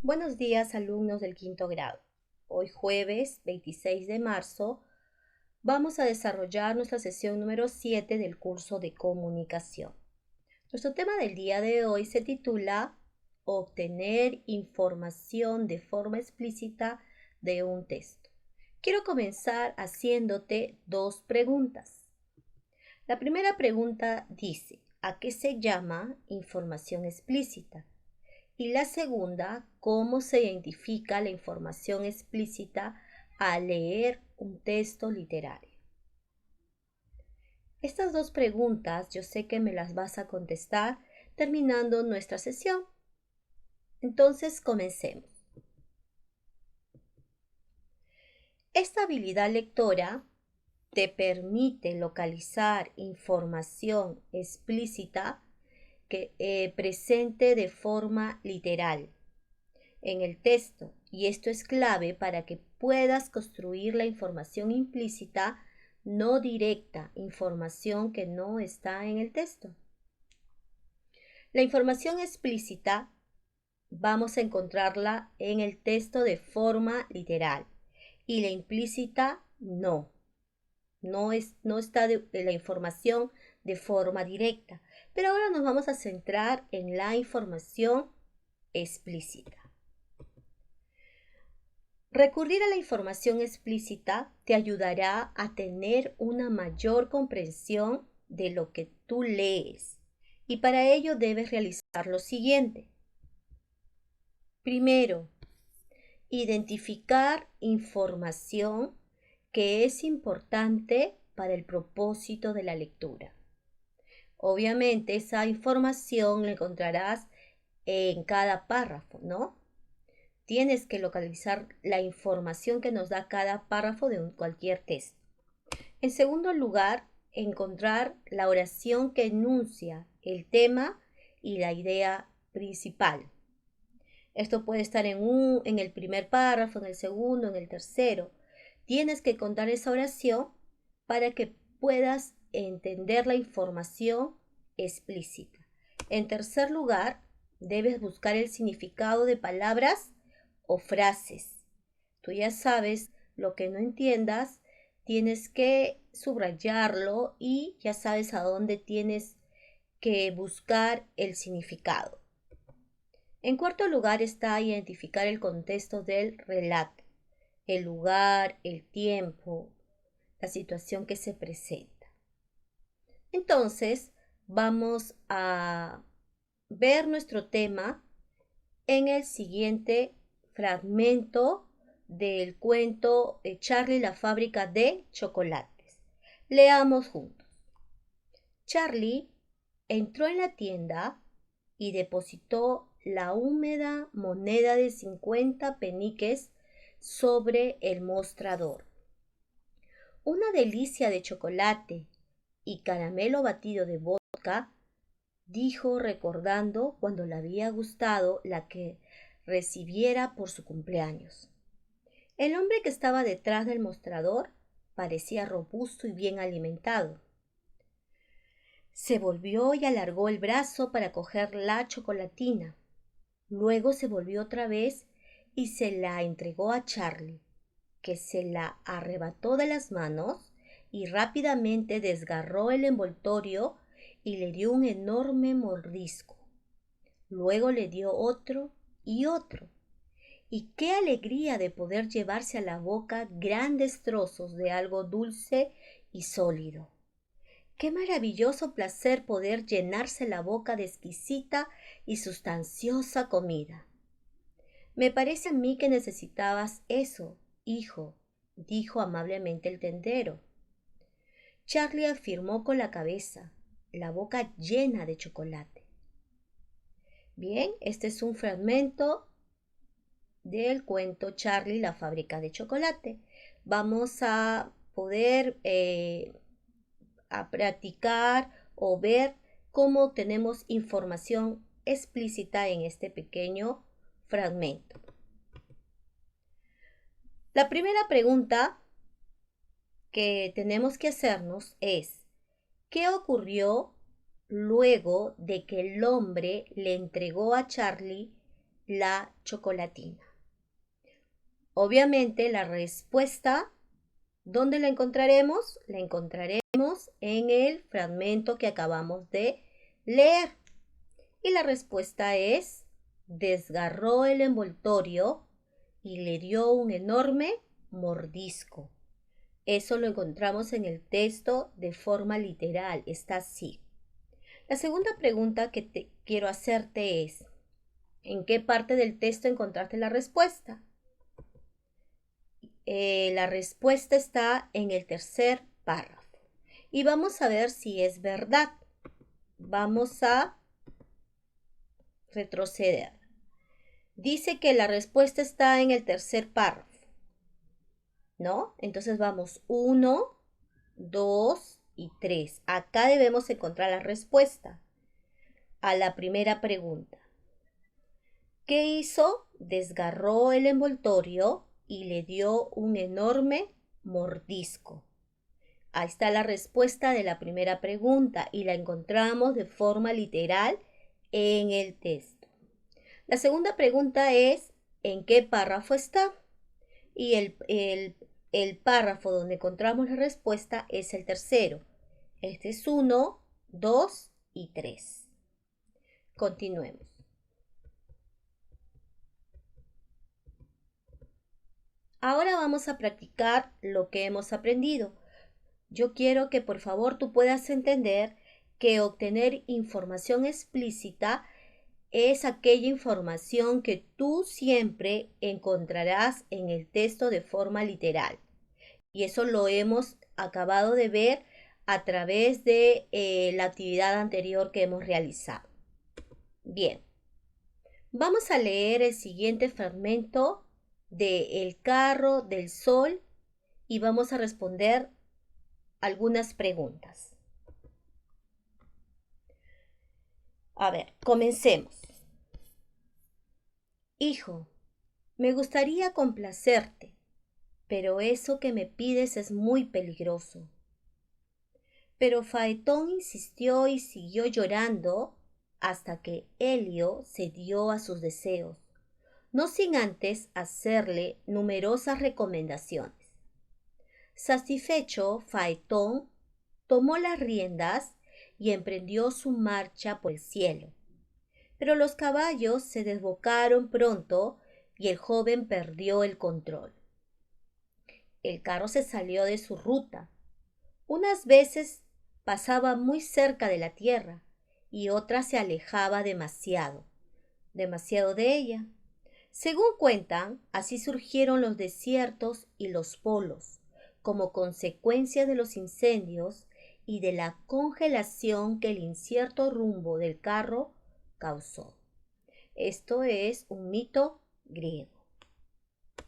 Buenos días, alumnos del quinto grado. Hoy jueves 26 de marzo vamos a desarrollar nuestra sesión número 7 del curso de comunicación. Nuestro tema del día de hoy se titula Obtener información de forma explícita de un texto. Quiero comenzar haciéndote dos preguntas. La primera pregunta dice, ¿a qué se llama información explícita? Y la segunda, ¿cómo se identifica la información explícita al leer un texto literario? Estas dos preguntas yo sé que me las vas a contestar terminando nuestra sesión. Entonces, comencemos. Esta habilidad lectora te permite localizar información explícita que presente de forma literal en el texto, y esto es clave para que puedas construir la información implícita no directa, información que no está en el texto. La información explícita vamos a encontrarla en el texto de forma literal y la implícita no está la información de forma directa. Pero ahora nos vamos a centrar en la información explícita. Recurrir a la información explícita te ayudará a tener una mayor comprensión de lo que tú lees, y para ello debes realizar lo siguiente. Primero, identificar información que es importante para el propósito de la lectura. Obviamente esa información la encontrarás en cada párrafo, ¿no? Tienes que localizar la información que nos da cada párrafo de cualquier texto. En segundo lugar, encontrar la oración que enuncia el tema y la idea principal. Esto puede estar en el primer párrafo, en el segundo, en el tercero. Tienes que encontrar esa oración para que puedas entender la información explícita. En tercer lugar, debes buscar el significado de palabras o frases. Tú ya sabes, lo que no entiendas, tienes que subrayarlo y ya sabes a dónde tienes que buscar el significado. En cuarto lugar está identificar el contexto del relato, el lugar, el tiempo, la situación que se presenta. Entonces, vamos a ver nuestro tema en el siguiente fragmento del cuento Charlie y la fábrica de chocolates. Leamos juntos. Charlie entró en la tienda y depositó la húmeda moneda de 50 peniques sobre el mostrador. Una delicia de chocolate y caramelo batido de vodka, dijo recordando cuando le había gustado la que recibiera por su cumpleaños. El hombre que estaba detrás del mostrador parecía robusto y bien alimentado. Se volvió y alargó el brazo para coger la chocolatina. Luego se volvió otra vez y se la entregó a Charlie, que se la arrebató de las manos y rápidamente desgarró el envoltorio y le dio un enorme mordisco. Luego le dio otro y otro. Y qué alegría de poder llevarse a la boca grandes trozos de algo dulce y sólido. Qué maravilloso placer poder llenarse la boca de exquisita y sustanciosa comida. Me parece a mí que necesitabas eso, hijo, dijo amablemente el tendero. Charlie afirmó con la cabeza, la boca llena de chocolate. Bien, este es un fragmento del cuento Charlie, la fábrica de chocolate. Vamos a poder a practicar o ver cómo tenemos información explícita en este pequeño fragmento. La primera pregunta que tenemos que hacernos es, ¿qué ocurrió luego de que el hombre le entregó a Charlie la chocolatina. Obviamente la respuesta, ¿dónde la encontraremos? La encontraremos en el fragmento que acabamos de leer. Y la respuesta es: desgarró el envoltorio y le dio un enorme mordisco. Eso lo encontramos en el texto de forma literal, está así. La segunda pregunta que quiero hacerte es: ¿en qué parte del texto encontraste la respuesta? La respuesta está en el tercer párrafo. Y vamos a ver si es verdad. Vamos a retroceder. Dice que la respuesta está en el tercer párrafo, ¿no? Entonces vamos 1, 2 y 3. Acá debemos encontrar la respuesta a la primera pregunta. ¿Qué hizo? Desgarró el envoltorio y le dio un enorme mordisco. Ahí está la respuesta de la primera pregunta y la encontramos de forma literal en el texto. La segunda pregunta es: ¿en qué párrafo está? Y el párrafo donde encontramos la respuesta es el tercero. Este es 1, 2 y 3. Continuemos. Ahora vamos a practicar lo que hemos aprendido. Yo quiero que por favor tú puedas entender que obtener información explícita es aquella información que tú siempre encontrarás en el texto de forma literal. Y eso lo hemos acabado de ver a través de la actividad anterior que hemos realizado. Bien, vamos a leer el siguiente fragmento de El carro del sol y vamos a responder algunas preguntas. A ver, comencemos. Hijo, me gustaría complacerte, pero eso que me pides es muy peligroso. Pero Faetón insistió y siguió llorando hasta que Helio cedió a sus deseos, no sin antes hacerle numerosas recomendaciones. Satisfecho, Faetón tomó las riendas y emprendió su marcha por el cielo. Pero los caballos se desbocaron pronto y el joven perdió el control. El carro se salió de su ruta. Unas veces pasaba muy cerca de la tierra y otras se alejaba demasiado de ella. Según cuentan, así surgieron los desiertos y los polos, como consecuencia de los incendios y de la congelación que el incierto rumbo del carro causó. Esto es un mito griego.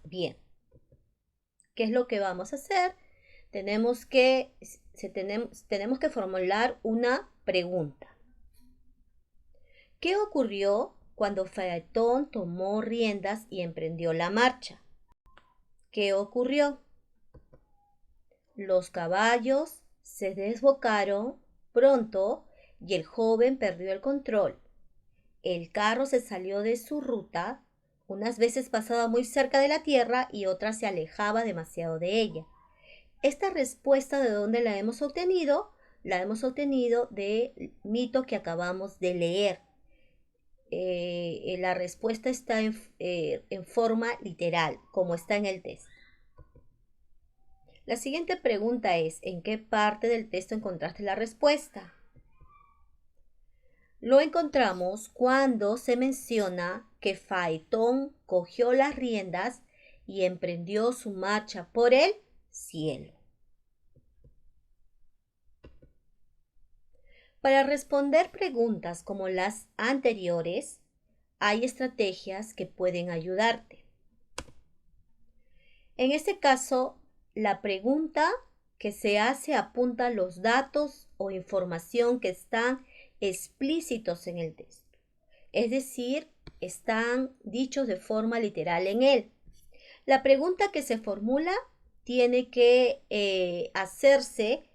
Bien, ¿qué es lo que vamos a hacer? Tenemos que formular una pregunta. ¿Qué ocurrió cuando Faetón tomó riendas y emprendió la marcha? ¿Qué ocurrió? Los caballos se desbocaron pronto y el joven perdió el control. El carro se salió de su ruta, unas veces pasaba muy cerca de la tierra y otras se alejaba demasiado de ella. Esta respuesta, ¿de dónde la hemos obtenido? La hemos obtenido del mito que acabamos de leer. La respuesta está en forma literal, como está en el texto. La siguiente pregunta es: ¿en qué parte del texto encontraste la respuesta? Lo encontramos cuando se menciona que Faetón cogió las riendas y emprendió su marcha por el cielo. Para responder preguntas como las anteriores, hay estrategias que pueden ayudarte. En este caso, la pregunta que se hace apunta los datos o información que están explícitos en el texto, es decir, están dichos de forma literal en él. La pregunta que se formula tiene que hacerse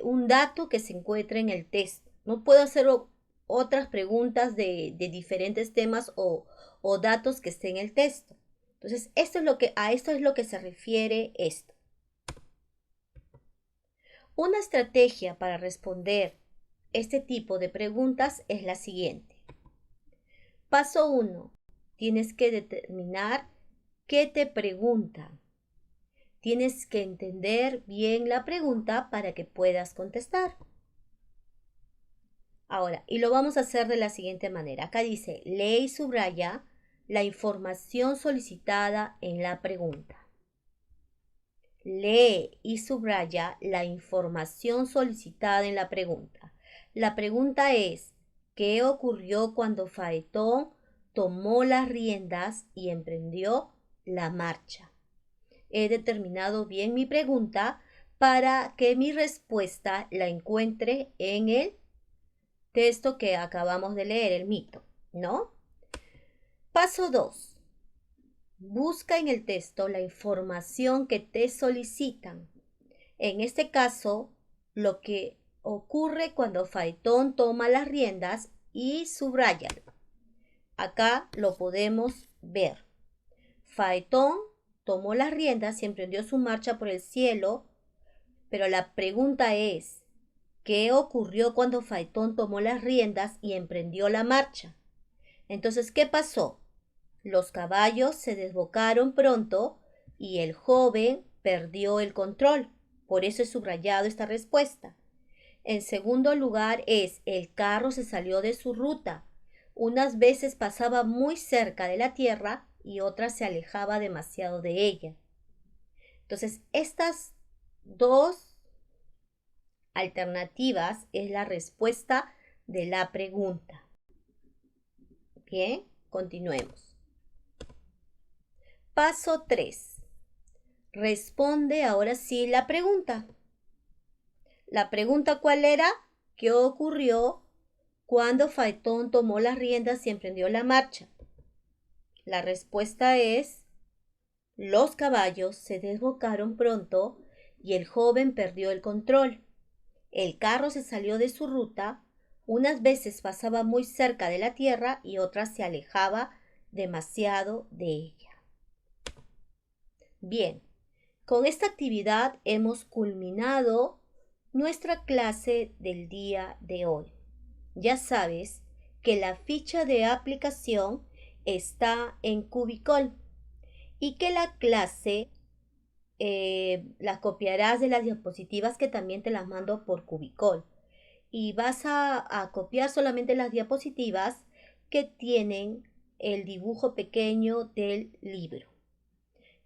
un dato que se encuentra en el texto. No puedo hacer otras preguntas de diferentes temas o o datos que estén en el texto. Entonces, a esto es lo que se refiere esto. Una estrategia para responder este tipo de preguntas es la siguiente. Paso 1. Tienes que determinar qué te preguntan. Tienes que entender bien la pregunta para que puedas contestar. Ahora, y lo vamos a hacer de la siguiente manera. Acá dice, lee y subraya la información solicitada en la pregunta. Lee y subraya la información solicitada en la pregunta. La pregunta es, ¿qué ocurrió cuando Faetón tomó las riendas y emprendió la marcha? He determinado bien mi pregunta para que mi respuesta la encuentre en el texto que acabamos de leer, el mito, ¿no? Paso 2. Busca en el texto la información que te solicitan. En este caso, lo que ocurre cuando Faetón toma las riendas y subráyalo. Acá lo podemos ver. Faetón tomó las riendas y emprendió su marcha por el cielo, pero la pregunta es, ¿qué ocurrió cuando Faetón tomó las riendas y emprendió la marcha? Entonces, ¿qué pasó? Los caballos se desbocaron pronto y el joven perdió el control. Por eso he subrayado esta respuesta. En segundo lugar es, el carro se salió de su ruta. Unas veces pasaba muy cerca de la tierra y otras se alejaba demasiado de ella. Entonces, estas dos alternativas es la respuesta de la pregunta. Bien, continuemos. Paso 3. Responde ahora sí la pregunta. La pregunta ¿cuál era? ¿Qué ocurrió cuando Faetón tomó las riendas y emprendió la marcha? La respuesta es, los caballos se desbocaron pronto y el joven perdió el control. El carro se salió de su ruta, unas veces pasaba muy cerca de la tierra y otras se alejaba demasiado de ella. Bien, con esta actividad hemos culminado nuestra clase del día de hoy. Ya sabes que la ficha de aplicación está en Cubicol y que la clase la copiarás de las diapositivas que también te las mando por Cubicol. Y vas a copiar solamente las diapositivas que tienen el dibujo pequeño del libro.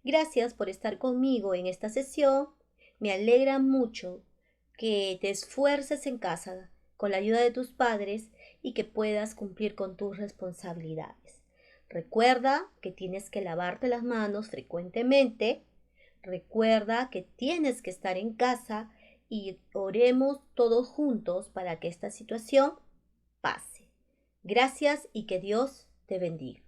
Gracias por estar conmigo en esta sesión. Me alegra mucho que te esfuerces en casa con la ayuda de tus padres y que puedas cumplir con tus responsabilidades. Recuerda que tienes que lavarte las manos frecuentemente. Recuerda que tienes que estar en casa y oremos todos juntos para que esta situación pase. Gracias y que Dios te bendiga.